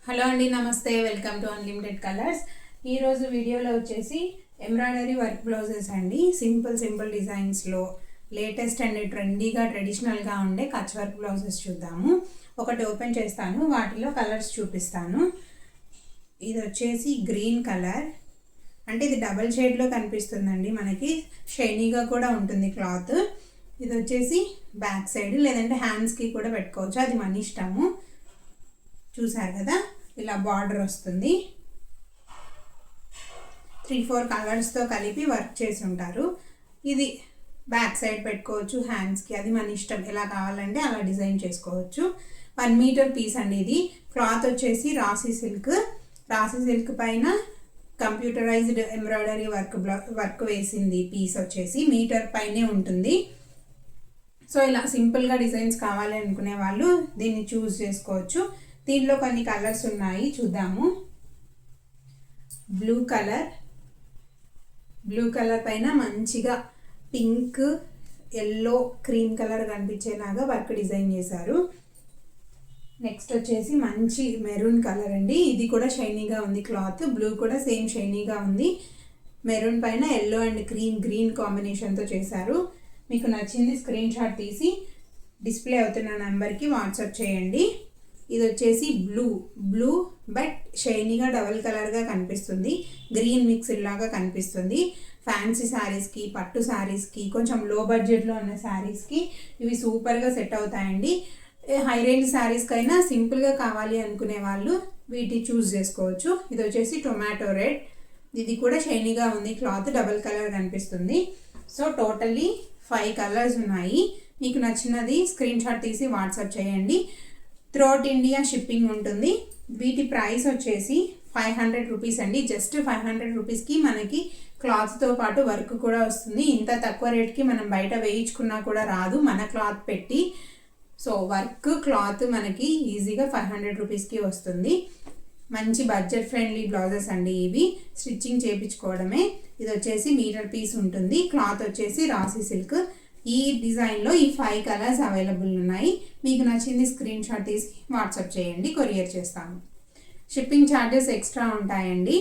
Hello అండి, నమస్తే. Welcome to unlimited colours. ఈరోజు వీడియోలో వచ్చేసి ఎంబ్రాయిడరీ వర్క్ బ్లౌజెస్ అండి. సింపుల్ డిజైన్స్లో లేటెస్ట్ అండ్ ట్రెండీగా ట్రెడిషనల్గా ఉండే కచ్ వర్క్ బ్లౌజెస్ చూద్దాము. ఒకటి ఓపెన్ చేస్తాను, వాటిలో కలర్స్ చూపిస్తాను. ఇది వచ్చేసి గ్రీన్ కలర్, అంటే ఇది డబల్ షేడ్లో కనిపిస్తుందండి. మనకి షైనీగా కూడా ఉంటుంది క్లాత్. ఇది వచ్చేసి బ్యాక్ సైడ్, లేదంటే హ్యాండ్స్కి కూడా పెట్టుకోవచ్చు, అది మన ఇష్టము. చూసారు కదా, ఇలా బార్డర్ వస్తుంది. 3-4 కలర్స్తో కలిపి వర్క్ చేసి ఉంటారు. ఇది బ్యాక్ సైడ్ పెట్టుకోవచ్చు, హ్యాండ్స్కి, అది మన ఇష్టం. ఎలా కావాలంటే అలా డిజైన్ చేసుకోవచ్చు. 1 మీటర్ పీస్ అండి. ఇది క్లాత్ వచ్చేసి రాశి సిల్క్ పైన కంప్యూటరైజ్డ్ ఎంబ్రాయిడరీ వర్క్ వేసింది. పీస్ వచ్చేసి మీటర్ పైనే ఉంటుంది. సో ఇలా సింపుల్గా డిజైన్స్ కావాలి అనుకునే వాళ్ళు దీన్ని చూస్ చేసుకోవచ్చు. దీంట్లో కొన్ని కలర్స్ ఉన్నాయి, చూద్దాము. బ్లూ కలర్ పైన మంచిగా పింక్, ఎల్లో, క్రీమ్ కలర్ కనిపించేలాగా వర్క్ డిజైన్ చేశారు. నెక్స్ట్ వచ్చేసి మంచి మెరూన్ కలర్ అండి. ఇది కూడా షైనీగా ఉంది క్లాత్. బ్లూ కూడా సేమ్ షైనీగా ఉంది. మెరూన్ పైన ఎల్లో అండ్ గ్రీన్ కాంబినేషన్తో చేశారు. మీకు నచ్చింది స్క్రీన్ షాట్ తీసి డిస్ప్లే అవుతున్న నెంబర్కి వాట్సాప్ చేయండి. ఇది వచ్చేసి బ్లూ బట్ షైనీగా డబల్ కలర్గా కనిపిస్తుంది. గ్రీన్ మిక్స్ లాగా కనిపిస్తుంది. ఫ్యాన్సీ శారీస్కి, పట్టు శారీస్కి, కొంచెం లో బడ్జెట్లో ఉన్న శారీస్కి ఇవి సూపర్గా సెట్ అవుతాయండి. హై రేంజ్ శారీస్కి అయినా సింపుల్గా కావాలి అనుకునే వాళ్ళు వీటిని చూస్ చేసుకోవచ్చు. ఇది వచ్చేసి టొమాటో రెడ్. ఇది కూడా షైనీగా ఉంది క్లాత్, డబల్ కలర్ కనిపిస్తుంది. సో టోటల్లీ 5 కలర్స్ ఉన్నాయి. మీకు నచ్చినది స్క్రీన్ షాట్ తీసి వాట్సాప్ చేయండి. త్రూఅవుట్ ఇండియా షిప్పింగ్ ఉంటుంది. వీటి ప్రైస్ వచ్చేసి 500 రూపీస్ అండి. జస్ట్ 500 రూపీస్కి మనకి క్లాత్తో పాటు వర్క్ కూడా వస్తుంది. ఇంత తక్కువ రేట్కి మనం బయట వేయించుకున్నా కూడా రాదు, మన క్లాత్ పెట్టి. సో వర్క్ క్లాత్ మనకి ఈజీగా 500 రూపీస్కి వస్తుంది. మంచి బడ్జెట్ ఫ్రెండ్లీ బ్లౌజెస్ అండి ఇవి. స్టిచ్చింగ్ చేయించుకోవడమే. ఇది వచ్చేసి మీటర్ పీస్ ఉంటుంది. క్లాత్ వచ్చేసి రాశి సిల్క్. ఈ డిజైన్లో ఈ 5 కలర్స్ అవైలబుల్ ఉన్నాయి. మీకు నచ్చింది స్క్రీన్ షాట్ తీసి వాట్సాప్ చేయండి, కొరియర్ చేస్తాము. షిప్పింగ్ ఛార్జెస్ ఎక్స్ట్రా ఉంటాయండి.